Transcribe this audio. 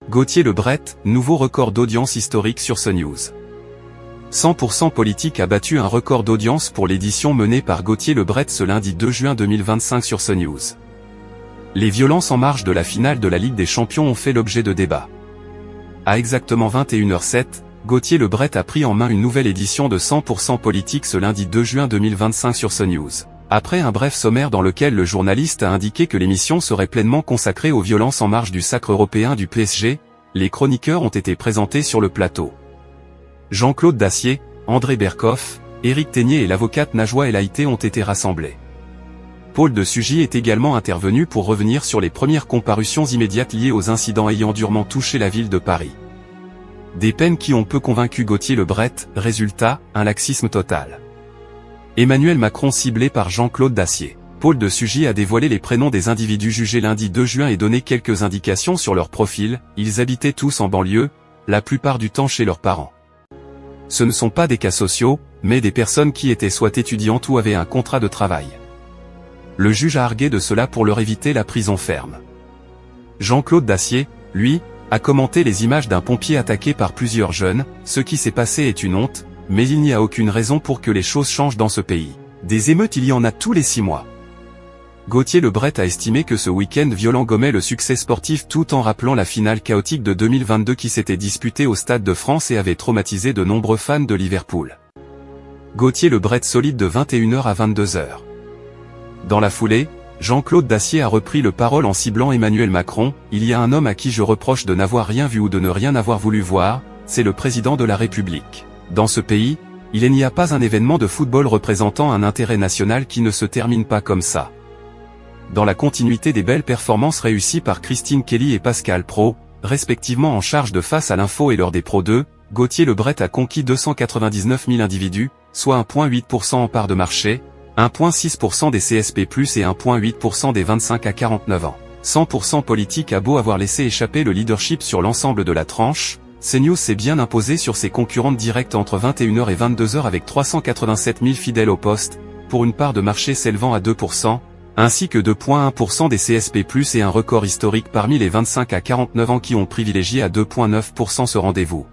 Gauthier Lebret, nouveau record d'audience historique sur CNews. 100% politique a battu un record d'audience pour l'édition menée par Gauthier Lebret ce lundi 2 juin 2025 sur CNews. Les violences en marge de la finale de la Ligue des Champions ont fait l'objet de débats. À exactement 21h07, Gauthier Lebret a pris en main une nouvelle édition de 100% politique ce lundi 2 juin 2025 sur CNews. Après un bref sommaire dans lequel le journaliste a indiqué que l'émission serait pleinement consacrée aux violences en marge du sacre européen du PSG, les chroniqueurs ont été présentés sur le plateau. Jean-Claude Dacier, André Berkoff, Éric Ténier et l'avocate Najwa El Haïté ont été rassemblés. Paul de Sugy est également intervenu pour revenir sur les premières comparutions immédiates liées aux incidents ayant durement touché la ville de Paris. Des peines qui ont peu convaincu Gauthier Lebret, résultat, un laxisme total. Emmanuel Macron ciblé par Jean-Claude Dacier. Paul de Sugy a dévoilé les prénoms des individus jugés lundi 2 juin et donné quelques indications sur leur profil. Ils habitaient tous en banlieue, la plupart du temps chez leurs parents. Ce ne sont pas des cas sociaux, mais des personnes qui étaient soit étudiantes ou avaient un contrat de travail. Le juge a argué de cela pour leur éviter la prison ferme. Jean-Claude Dacier, lui, a commenté les images d'un pompier attaqué par plusieurs jeunes. Ce qui s'est passé est une honte, mais il n'y a aucune raison pour que les choses changent dans ce pays. Des émeutes il y en a tous les 6 mois. Gauthier Lebret a estimé que ce week-end violent gommait le succès sportif tout en rappelant la finale chaotique de 2022 qui s'était disputée au Stade de France et avait traumatisé de nombreux fans de Liverpool. Gauthier Lebret solide de 21h à 22h. Dans la foulée, Jean-Claude Dacier a repris le parole en ciblant Emmanuel Macron. Il y a un homme à qui je reproche de n'avoir rien vu ou de ne rien avoir voulu voir, c'est le président de la République. Dans ce pays, il n'y a pas un événement de football représentant un intérêt national qui ne se termine pas comme ça. Dans la continuité des belles performances réussies par Christine Kelly et Pascal Praud, respectivement en charge de Face à l'info et lors des Pro 2, Gauthier Lebret a conquis 299 000 individus, soit 1,8% en part de marché, 1,6% des CSP+, et 1,8% des 25 à 49 ans. 100% politique a beau avoir laissé échapper le leadership sur l'ensemble de la tranche, CNews s'est bien imposé sur ses concurrentes directes entre 21h et 22h avec 387 000 fidèles au poste, pour une part de marché s'élevant à 2%, ainsi que 2,1% des CSP+, et un record historique parmi les 25 à 49 ans qui ont privilégié à 2,9% ce rendez-vous.